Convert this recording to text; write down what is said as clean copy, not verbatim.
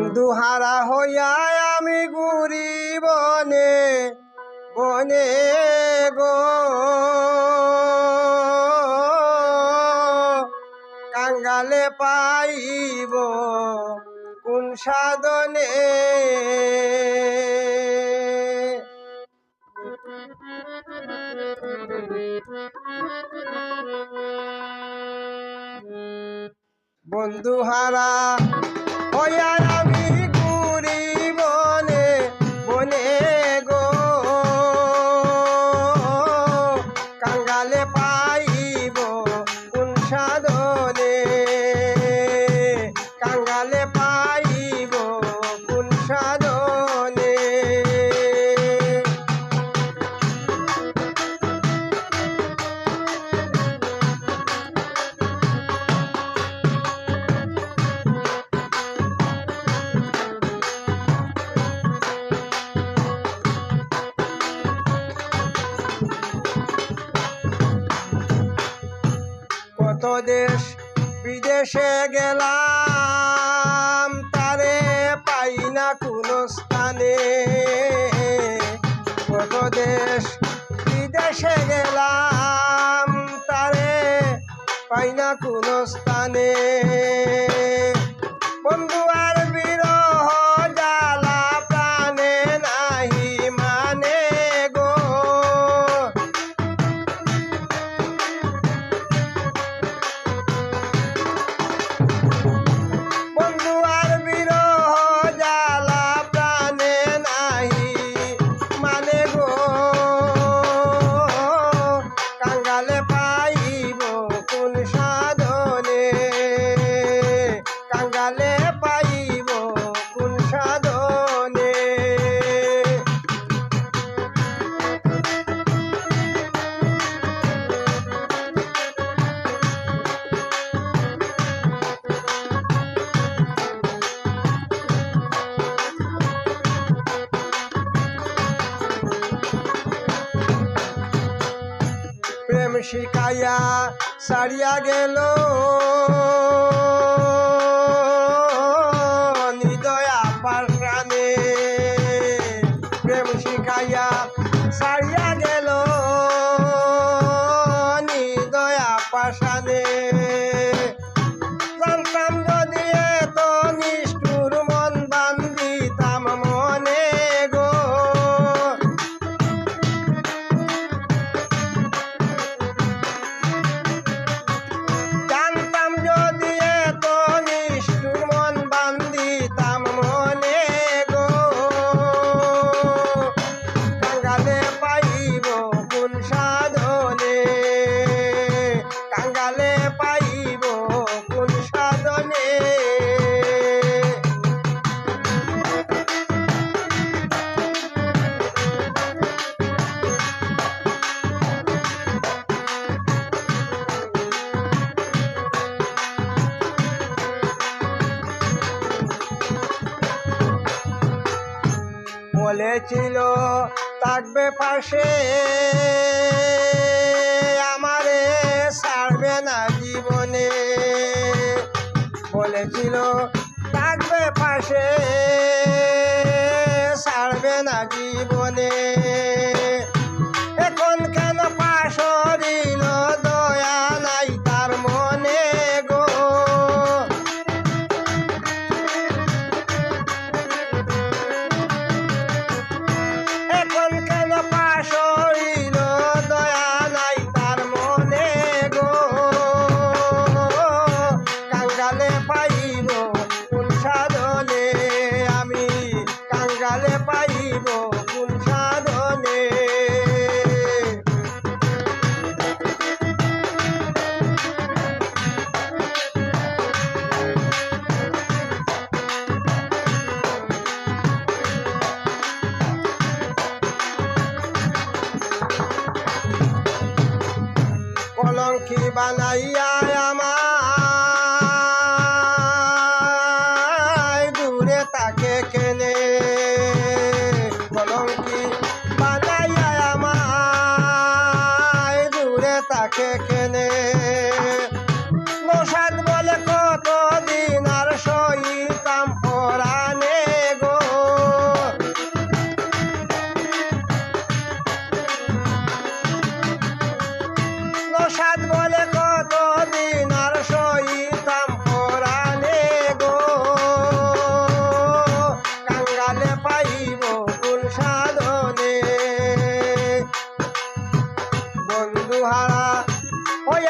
বন্ধু হারা হইয়া আমি ঘুরি বনে বনে গো, কাঙ্গালে পাইব কোন সাধনে। বন্ধু হারা হইয়া আমি ঘুরি বনে বনে গো, কাঙ্গালে পাইব কোন সাধনে, কাঙ্গালে পাইব কোন সাধনে। কত দেশ বিদেশে গেলাম তারে পাই না কোনো স্থানে, কত দেশ বিদেশে গেলাম তারে পাই না কোনো স্থানে। বন্ধু আর বিরহ জ্বালা প্রাণে নাহি মানে গো, বন্ধু আর বিরহ জ্বালা প্রাণে নাহি মানে গো, কাঙ্গালে পাইব কোন সাধনে, কাঙ্গালে পাইব কোন সাধনে। প্রেম শিখাইয়া সারিয়া গেল নিদয়া পাশানে, প্রেম শিখাইয়া সারিয়া গেল নিদয়া পাশানে। জানতাম যদি এত নিষ্ঠুর মন বান্ধিতাম মনে গো, জানতাম যদি এত নিষ্ঠুর মন বান্ধিতাম মনে গো, কাঙ্গালে পাইব কোন সাধনে, কাঙ্গালে পাইব কোন সাধনে। বলেছিল থাকবে পাশে আমারে ছাড়বে না জীবনে, বলেছিল থাকবে পাশে ছাড়বে না জীবনে। এখন কেন পাশরিল দয়া নাই তার মনে গো, এখন কেন পাশরিল দয়া নাই তার মনে গো, কাঙ্গালে পাইব কোন সাধনে আমি, কাঙ্গালে পাইব কোন সাধনে। হারা ওই